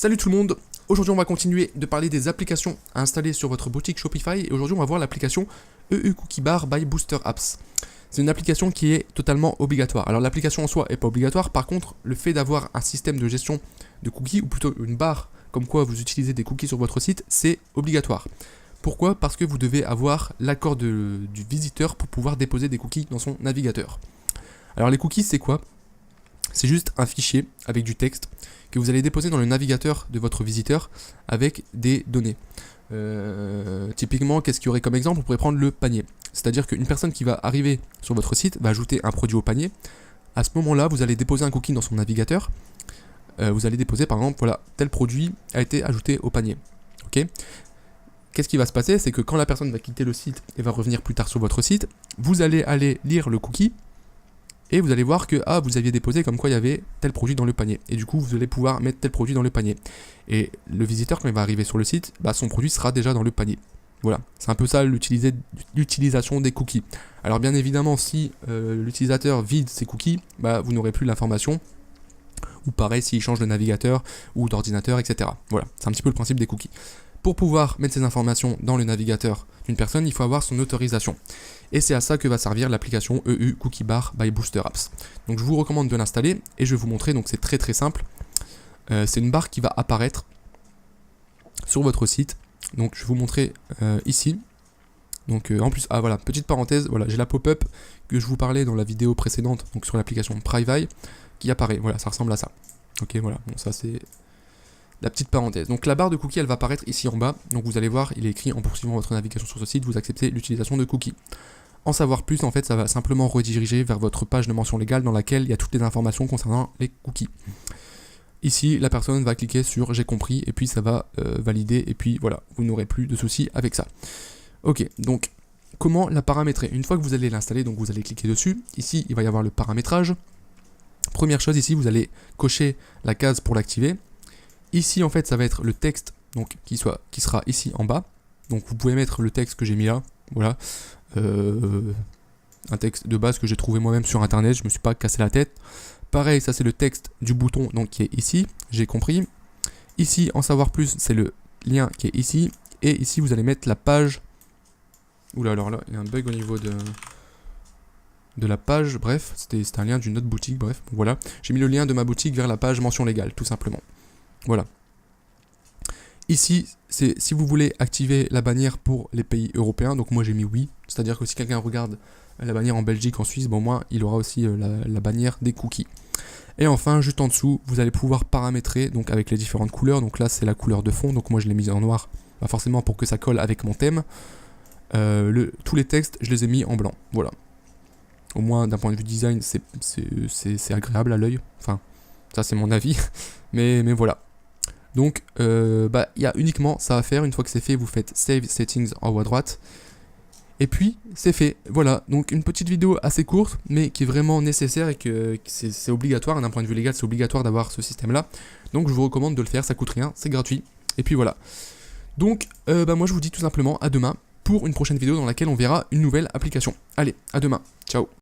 Salut tout le monde, aujourd'hui on va continuer de parler des applications à installer sur votre boutique Shopify et aujourd'hui on va voir l'application EU Cookie Bar by Booster Apps. C'est une application qui est totalement obligatoire. Alors l'application en soi n'est pas obligatoire, par contre le fait d'avoir un système de gestion de cookies ou plutôt une barre comme quoi vous utilisez des cookies sur votre site, c'est obligatoire. Pourquoi? Parce que vous devez avoir l'accord du visiteur pour pouvoir déposer des cookies dans son navigateur. Alors les cookies c'est quoi? C'est juste un fichier avec du texte que vous allez déposer dans le navigateur de votre visiteur avec des données. Typiquement, qu'est-ce qu'il y aurait comme exemple? On pourrait prendre le panier. C'est-à-dire qu'une personne qui va arriver sur votre site va ajouter un produit au panier. À ce moment-là, vous allez déposer un cookie dans son navigateur. Vous allez déposer par exemple, voilà, tel produit a été ajouté au panier. Ok. Qu'est-ce qui va se passer? C'est que quand la personne va quitter le site et va revenir plus tard sur votre site, vous allez aller lire le cookie. Et vous allez voir que vous aviez déposé comme quoi il y avait tel produit dans le panier. Et du coup, vous allez pouvoir mettre tel produit dans le panier. Et le visiteur, quand il va arriver sur le site, son produit sera déjà dans le panier. Voilà, c'est un peu ça l'utilisation des cookies. Alors bien évidemment, si l'utilisateur vide ses cookies, vous n'aurez plus l'information. Ou pareil, s'il change de navigateur ou d'ordinateur, etc. Voilà, c'est un petit peu le principe des cookies. Pour pouvoir mettre ces informations dans le navigateur d'une personne, il faut avoir son autorisation. Et c'est à ça que va servir l'application EU Cookie Bar by Booster Apps. Donc je vous recommande de l'installer et je vais vous montrer, donc c'est très simple. C'est une barre qui va apparaître sur votre site. Donc je vais vous montrer ici. Donc en plus, voilà, petite parenthèse, voilà, j'ai la pop-up que je vous parlais dans la vidéo précédente, donc sur l'application Privy, qui apparaît. Voilà, ça ressemble à ça. Ok, voilà, bon ça c'est la petite parenthèse. Donc la barre de cookies, elle va apparaître ici en bas. Donc vous allez voir, il est écrit en poursuivant votre navigation sur ce site, vous acceptez l'utilisation de cookies. En savoir plus, en fait, ça va simplement rediriger vers votre page de mention légale dans laquelle il y a toutes les informations concernant les cookies. Ici, la personne va cliquer sur j'ai compris et puis ça va valider et puis voilà, vous n'aurez plus de soucis avec ça. Ok, donc comment la paramétrer? Une fois que vous allez l'installer, donc vous allez cliquer dessus. Ici, il va y avoir le paramétrage. Première chose ici, vous allez cocher la case pour l'activer. Ici, en fait, ça va être le texte donc, qui sera ici en bas. Donc, vous pouvez mettre le texte que j'ai mis là. Voilà. Un texte de base que j'ai trouvé moi-même sur Internet. Je ne me suis pas cassé la tête. Pareil, ça, c'est le texte du bouton donc, qui est ici. J'ai compris. Ici, en savoir plus, c'est le lien qui est ici. Et ici, vous allez mettre la page. Oula, alors là, il y a un bug au niveau de la page. Bref, c'était un lien d'une autre boutique. Bref, voilà. J'ai mis le lien de ma boutique vers la page mention légale, tout simplement. Voilà. Ici, c'est si vous voulez activer la bannière pour les pays européens, donc moi j'ai mis oui, c'est-à-dire que si quelqu'un regarde la bannière en Belgique, en Suisse, bon moi il aura aussi la bannière des cookies. Et enfin, juste en dessous, vous allez pouvoir paramétrer donc avec les différentes couleurs, donc là c'est la couleur de fond, donc moi je l'ai mise en noir, forcément pour que ça colle avec mon thème. Tous les textes, je les ai mis en blanc, voilà. Au moins d'un point de vue design, c'est agréable à l'œil, enfin, ça c'est mon avis, mais voilà. Donc, il y a uniquement ça à faire. Une fois que c'est fait, vous faites Save Settings en haut à droite. Et puis, c'est fait. Voilà, donc une petite vidéo assez courte, mais qui est vraiment nécessaire et que c'est obligatoire. D'un point de vue légal, c'est obligatoire d'avoir ce système-là. Donc, je vous recommande de le faire, ça coûte rien, c'est gratuit. Et puis voilà. Donc, moi, je vous dis tout simplement à demain pour une prochaine vidéo dans laquelle on verra une nouvelle application. Allez, à demain. Ciao.